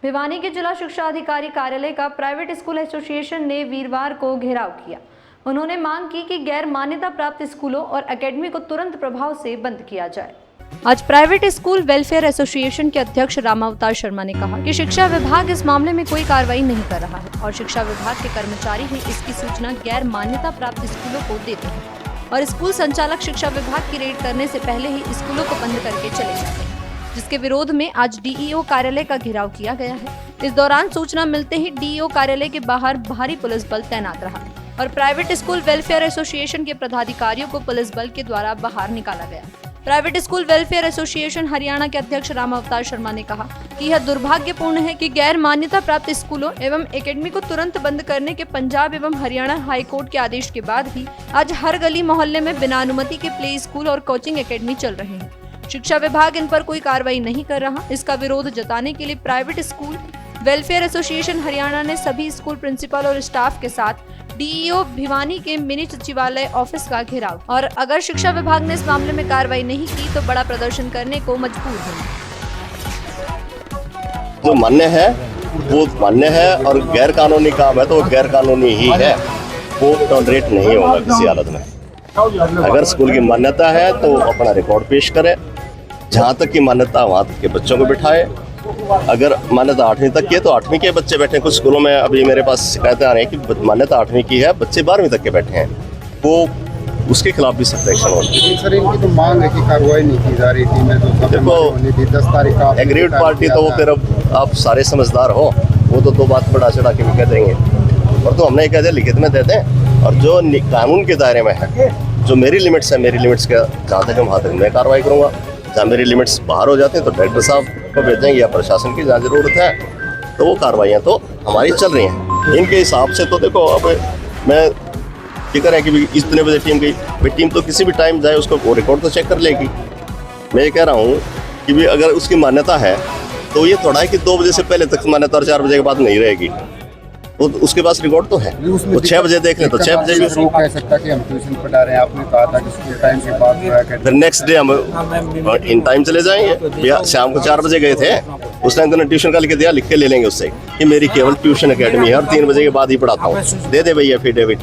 भिवानी के जिला शिक्षा अधिकारी कार्यालय का प्राइवेट स्कूल एसोसिएशन ने वीरवार को घेराव किया। उन्होंने मांग की कि गैर मान्यता प्राप्त स्कूलों और एकेडमी को तुरंत प्रभाव से बंद किया जाए। आज प्राइवेट स्कूल वेलफेयर एसोसिएशन के अध्यक्ष रामावतार शर्मा ने कहा कि शिक्षा विभाग इस मामले में कोई कार्रवाई नहीं कर रहा है और शिक्षा विभाग के कर्मचारी ही इसकी सूचना गैर मान्यता प्राप्त स्कूलों को देते हैं और स्कूल संचालक शिक्षा विभाग की रेड करने से पहले ही स्कूलों को बंद करके चले जाते हैं, जिसके विरोध में आज डीईओ कार्यालय का घेराव किया गया है। इस दौरान सूचना मिलते ही डीईओ कार्यालय के बाहर भारी पुलिस बल तैनात रहा और प्राइवेट स्कूल वेलफेयर एसोसिएशन के पदाधिकारियों को पुलिस बल के द्वारा बाहर निकाला गया। Private school welfare association Haryana के अध्यक्ष रामावतार शर्मा ने कहा कि यह दुर्भाग्यपूर्ण है कि गैर मान्यता प्राप्त स्कूलों एवं एकेडमी को तुरंत बंद करने के पंजाब एवं हरियाणा हाई कोर्ट के आदेश के बाद भी आज हर गली मोहल्ले में बिना अनुमति के प्ले स्कूल और कोचिंग एकेडमी चल रहे हैं। शिक्षा विभाग इन पर कोई कार्रवाई नहीं कर रहा। इसका विरोध जताने के लिए private school welfare association Haryana ने सभी स्कूल प्रिंसिपल और स्टाफ के साथ डीईओ भिवानी के मिनी सचिवालय ऑफिस का घेराव और अगर शिक्षा विभाग ने इस मामले में कार्रवाई नहीं की तो बड़ा प्रदर्शन करने को मजबूर हैं। जो मान्य है वो मान्य है और गैर कानूनी काम है तो वो गैर कानूनी ही है, वो टॉलरेट नहीं होगा किसी हालत में। अगर स्कूल की मान्यता है तो अपना रिकॉर्ड पेश करे, जहाँ तक की मान्यता वहाँ तक के बच्चों को बिठाए। अगर मान्यता 8वीं तक की है तो 8वीं के बच्चे बैठे हैं। कुछ स्कूलों में अभी मेरे पास शिकायतें आ रही हैं कि मान्यता 8वीं की है, बच्चे 12वीं तक के बैठे हैं, वो उसके खिलाफ भी सख्त एक्शन होगी। सर इनकी तो मांग है कि कार्रवाई नहीं की जा रही थी। मैं तो देखो 10 तारीख का एग्रीड पार्टी तो वो फिर अब आप सारे समझदार हो, वो तो 2 बात बढ़ा चढ़ा के भी कह देंगे और तो हमने ये कह दिया लिखित में दे दें और जो कानून के दायरे में है, जो मेरी लिमिट्स है, मेरी लिमिट्स का जहाँ तक वहाँ तक मैं कार्रवाई करूँगा। जहाँ मेरी लिमिट्स बाहर हो जाते हैं तो डायरेक्टर साहब को भेजेंगे या प्रशासन की जहाँ जरूरत है तो वो कार्रवाइयाँ तो हमारी चल रही हैं। इनके हिसाब से तो देखो अब मैं ये कह रहा है कि इतने बजे टीम गई, भाई टीम तो किसी भी टाइम जाए उसको वो रिकॉर्ड तो चेक कर लेगी। मैं ये कह रहा हूँ कि भी अगर उसकी मान्यता है तो ये थोड़ा है कि 2 बजे से पहले तक मान्यता और 4 बजे के बाद नहीं रहेगी, तो उसके पास रिकॉर्ड तो है। वो 6 बजे देख लें तो 6 बजे भी वो कह सकता कि हम ट्यूशन पढ़ा रहे हैं। आपने कहा था कि स्कूल टाइम के बाद फिर नेक्स्ट डे हम इन टाइम चले जाएंगे। या शाम को 4 बजे गए थे, उस टाइम तो ट्यूशन का लिख दिया, लिख के ले लेंगे उससे कि मेरी केवल ट्यूशन एकेडमी है और 3 बजे के बाद ही पढ़ाता हूँ, दे दे भैया एफिडेविट।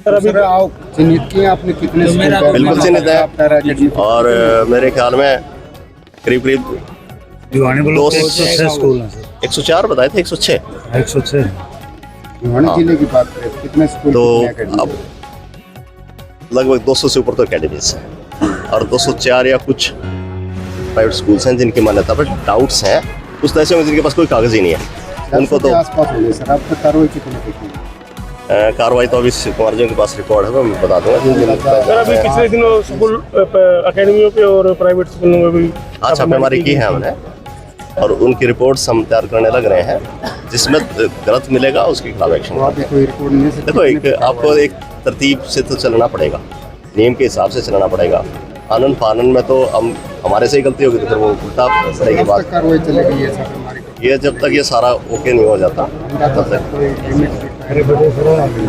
चिन्हित किए आपने कितने? बिल्कुल चिन्हित है और मेरे ख्याल में करीब 104 बताए थे, 106 भिवानी जिले की बात करें तो कितने स्कूल? तो अब लगभग 200 से ऊपर तो अकेडमीज हैं और 204 या कुछ प्राइवेट स्कूल्स हैं जिनकी मान्यता पर डाउट्स हैं। कुछ ऐसे होंगे जिनके पास कोई कागज ही नहीं है, उनको तो आसपास हो गए। सर अब तक कार्रवाई कितनी की? कार्रवाई तो अभी कुमार जी के पास रिकॉर्ड है, मैं बता दूंगा। सर अभी पिछले दिनों स्कूल अकेडमियों पे और प्राइवेट स्कूलों में भी छापेमारी की है हमने और उनकी रिपोर्ट्स हम तैयार करने लग रहे हैं, जिसमें गलत मिलेगा उसके खिलाफ एक्शन। देखो आपको एक तरतीब से तो चलना पड़ेगा, नियम के हिसाब से चलना पड़ेगा। कानून फानन में तो हम हमारे से ही गलती होगी तो फिर वो उल्टा पड़ेगी बात। कार्रवाई चलेगी ये जब तक ये सारा ओके नहीं हो जाता तब तक।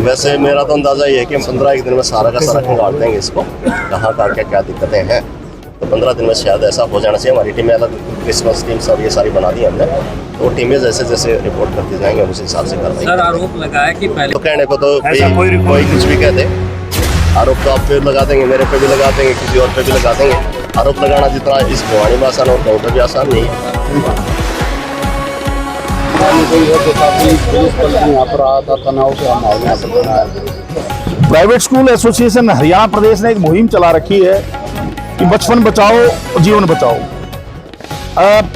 वैसे मेरा तो अंदाज़ा ये है कि हम 15 दिन में सारा का सारा खंगाल देंगे इसको, कहाँ का क्या दिक्कतें हैं। तो 15 दिन में शायद ऐसा हो जाना चाहिए। हमारी टीमें अलग क्रिसमस टीम सब ये सारी बना दी हमने, तो वो टीमें जैसे जैसे रिपोर्ट करती जाएंगे उस हिसाब से कार्रवाई। सर आरोप लगाया कि पहले तो कहने को तो कोई कुछ भी कह दे, आरोप तो आप पे लगा देंगे, मेरे पे भी लगा देंगे, किसी और पे भी लगा देंगे। आरोप लगाना जितना इस भिवानी में आसान और कहीं पर भी आसान नहीं है। प्राइवेट स्कूल एसोसिएशन हरियाणा प्रदेश ने एक मुहिम चला रखी है कि बचपन बचाओ जीवन बचाओ।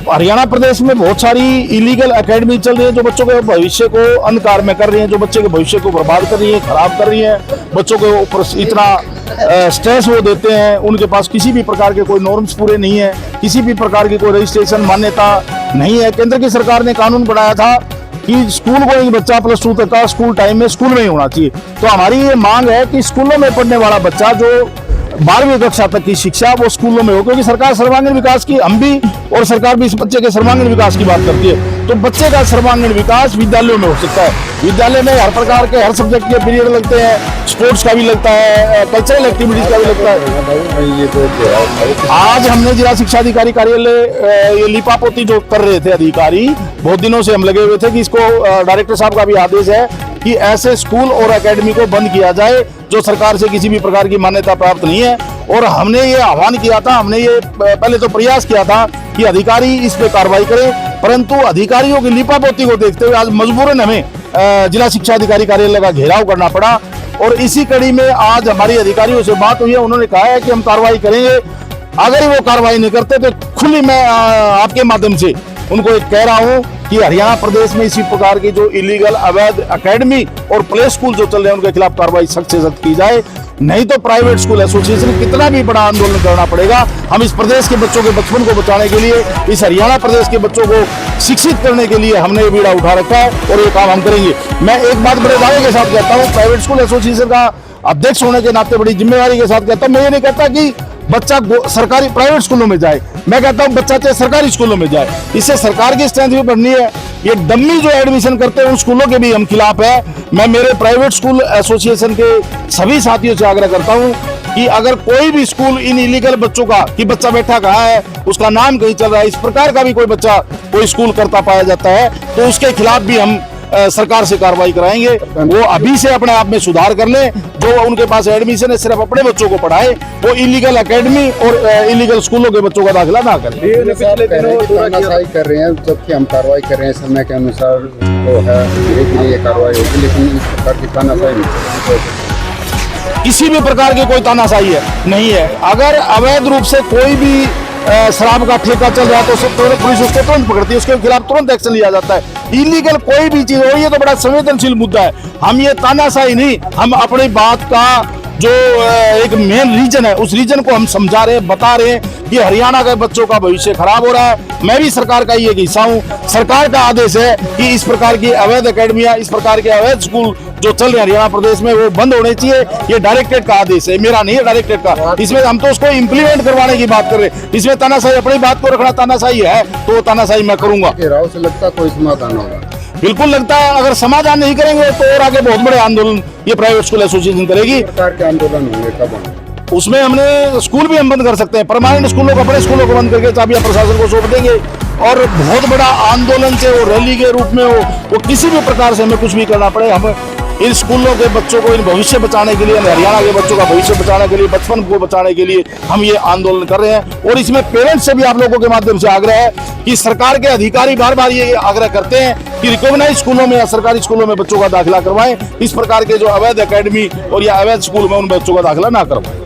हरियाणा प्रदेश में बहुत सारी इलीगल एकेडमी चल रही है जो बच्चों के भविष्य को अंधकार में कर रही हैं, जो बच्चे के भविष्य को बर्बाद कर रही है, खराब कर रही है। बच्चों के ऊपर इतना स्ट्रेस वो देते हैं, उनके पास किसी भी प्रकार के कोई नॉर्म्स पूरे नहीं है, किसी भी प्रकार की कोई रजिस्ट्रेशन मान्यता नहीं है। केंद्र की सरकार ने कानून बनाया था कि स्कूल को एक बच्चा +2 तक का स्कूल टाइम में स्कूल में ही होना चाहिए। तो हमारी ये मांग है कि स्कूलों में पढ़ने वाला बच्चा जो 12वीं कक्षा तक की शिक्षा वो स्कूलों में हो, क्योंकि सरकार सर्वांगीण विकास की, हम भी और सरकार भी इस बच्चे के सर्वांगीण विकास की बात करती है। तो तो बच्चे का सर्वांगीण विकास विद्यालयों में हो सकता है। विद्यालय में हर प्रकार के हर सब्जेक्ट के पीरियड लगते हैं, स्पोर्ट्स का भी लगता है, कल्चरल एक्टिविटीज का भी लगता है। आज हमने जिला शिक्षा अधिकारी कार्यालय ये लिपापोती जो कर रहे थे अधिकारी, बहुत दिनों से हम लगे हुए थे कि इसको डायरेक्टर साहब का भी आदेश है कि ऐसे स्कूल और एकेडमी को बंद किया जाए जो सरकार से किसी भी प्रकार की मान्यता प्राप्त नहीं है। और हमने ये आह्वान किया था, हमने ये पहले तो प्रयास किया था कि अधिकारी इस पे कार्रवाई करें, परंतु अधिकारियों की लिपापोती को देखते हुए आज मजबूरन हमें जिला शिक्षा अधिकारी कार्यालय का घेराव करना पड़ा। और इसी कड़ी में आज हमारी अधिकारियों से बात हुई है, उन्होंने कहा है कि हम कार्रवाई करेंगे। अगर वो कार्रवाई नहीं करते तो खुली मैं आपके माध्यम से उनको एक कह रहा हूं कि हरियाणा प्रदेश में इसी प्रकार की जो इलीगल अवैध एकेडमी और प्ले स्कूल जो चल रहे हैं उनके खिलाफ कार्रवाई सख्त से सख्त की जाए, नहीं तो प्राइवेट स्कूल एसोसिएशन कितना भी बड़ा आंदोलन करना पड़ेगा। हम इस प्रदेश के बच्चों के बचपन को बचाने के लिए, इस हरियाणा प्रदेश के बच्चों को शिक्षित करने के लिए हमने ये बीड़ा उठा रखा है और ये काम हम करेंगे। मैं एक बात बड़े दावे के साथ कहता हूँ, प्राइवेट स्कूल एसोसिएशन का अध्यक्ष होने के नाते बड़ी जिम्मेवारी के साथ कहता हूँ, मैं ये नहीं कहता कि बच्चा सरकारी प्राइवेट स्कूलों में जाए, मैं कहता हूं बच्चा चाहे सरकारी स्कूलों में जाए, इससे सरकार की स्ट्रेंथ भी बढ़नी है। ये डम्मी जो एडमिशन करते हैं उन स्कूलों के भी हम खिलाफ है। मैं मेरे प्राइवेट स्कूल एसोसिएशन के सभी साथियों से आग्रह करता हूं कि अगर कोई भी स्कूल इन इलीगल बच्चों का, कि बच्चा बैठा कहाँ है, उसका नाम कहीं चल रहा है, इस प्रकार का भी कोई बच्चा कोई स्कूल करता पाया जाता है तो उसके खिलाफ भी हम सरकार से कार्रवाई कराएंगे। वो अभी से अपने आप में सुधार कर लें, जो उनके पास एडमिशन है सिर्फ अपने बच्चों को पढ़ाए, वो इलीगल एकेडमी और इलीगल स्कूलों के बच्चों का दाखिला ना करें। तानाशाही कर रहे हैं, जबकि हम कार्रवाई कर रहे हैं समय के अनुसार तो है, ये कार्रवाई होगी, लेकिन इस प्रकार की तानाशाही नहीं, किसी भी प्रकार की कोई तानाशाही है नहीं है। अगर अवैध रूप से कोई भी शराब का ठेका चल रहा है तो पुलिस उसको तुरंत पकड़ती है, उसके खिलाफ तुरंत एक्शन लिया जाता है। इलीगल कोई भी चीज हो, ये तो बड़ा संवेदनशील मुद्दा है। हम ये तानाशाही नहीं, हम अपनी बात का जो एक मेन रीजन है उस रीजन को हम समझा रहे हैं, बता रहे हैं कि हरियाणा के बच्चों का भविष्य खराब हो रहा है। मैं भी सरकार का ये हिस्सा हूँ, सरकार का आदेश है कि इस प्रकार की अवैध एकेडमियां, इस प्रकार के अवैध स्कूल जो चल रहे हैं हरियाणा प्रदेश में वो बंद होने चाहिए। ये डायरेक्टरेट का आदेश है, मेरा नहीं है, डायरेक्टरेट का। इसमें हम तो उसको इम्प्लीमेंट करवाने की बात कर रहे हैं, इसमें तानाशाही अपनी बात को रखना तानाशाही है तो वो तानाशाही मैं करूंगा। राव से लगता कोई समाधान होगा? बिल्कुल लगता है, अगर समाधान नहीं करेंगे तो और आगे बहुत बड़े आंदोलन ये प्राइवेट स्कूल एसोसिएशन करेगी। प्रकार के आंदोलन होंगे, कब होंगे? उसमें हमने स्कूल भी हम बंद कर सकते हैं, परमानेंट स्कूलों को, बड़े स्कूलों को बंद करके चाबियां प्रशासन को सौंप देंगे और बहुत बड़ा आंदोलन से वो रैली के रूप में हो, वो किसी भी प्रकार से हमें कुछ भी करना पड़े, हम इन स्कूलों के बच्चों को, इन भविष्य बचाने के लिए, हरियाणा के बच्चों का भविष्य बचाने के लिए, बचपन को बचाने के लिए हम ये आंदोलन कर रहे हैं। और इसमें पेरेंट्स से भी आप लोगों के माध्यम से आग्रह है कि सरकार के अधिकारी बार बार ये आग्रह करते हैं कि रिकॉग्नाइज स्कूलों में या सरकारी स्कूलों में बच्चों का दाखिला करवाएं, इस प्रकार के जो अवैध एकेडमी और या अवैध स्कूल में उन बच्चों का दाखिला ना करवाएं।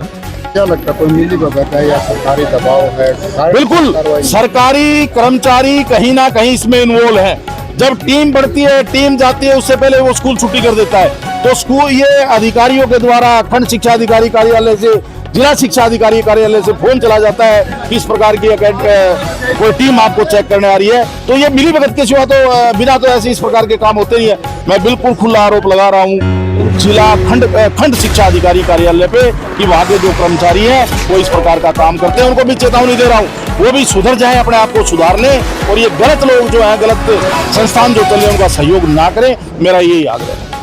क्या लगता है, कोई मिलीभगत है या सरकारी दबाव है? बिल्कुल, सरकारी कर्मचारी कहीं ना कहीं इसमें इन्वॉल्व है। जब टीम बढ़ती है, टीम जाती है, उससे पहले वो स्कूल छुट्टी कर देता है, तो स्कूल ये अधिकारियों के द्वारा खंड शिक्षा अधिकारी कार्यालय से, जिला शिक्षा अधिकारी कार्यालय से फोन चला जाता है कि इस प्रकार की कोई टीम आपको चेक करने आ रही है। तो ये मिलीभगत के सिवा तो बिना तो ऐसे इस प्रकार के काम होते नहीं है। मैं बिल्कुल खुला आरोप लगा रहा हूँ जिला खंड शिक्षा अधिकारी कार्यालय पे कि वहाँ के जो कर्मचारी हैं वो इस प्रकार का काम करते हैं। उनको भी चेतावनी दे रहा हूँ, वो भी सुधर जाएं, अपने आप को सुधार लें और ये गलत लोग जो हैं, गलत संस्थान जो चल रहे हैं उनका सहयोग ना करें, मेरा यही आग्रह है।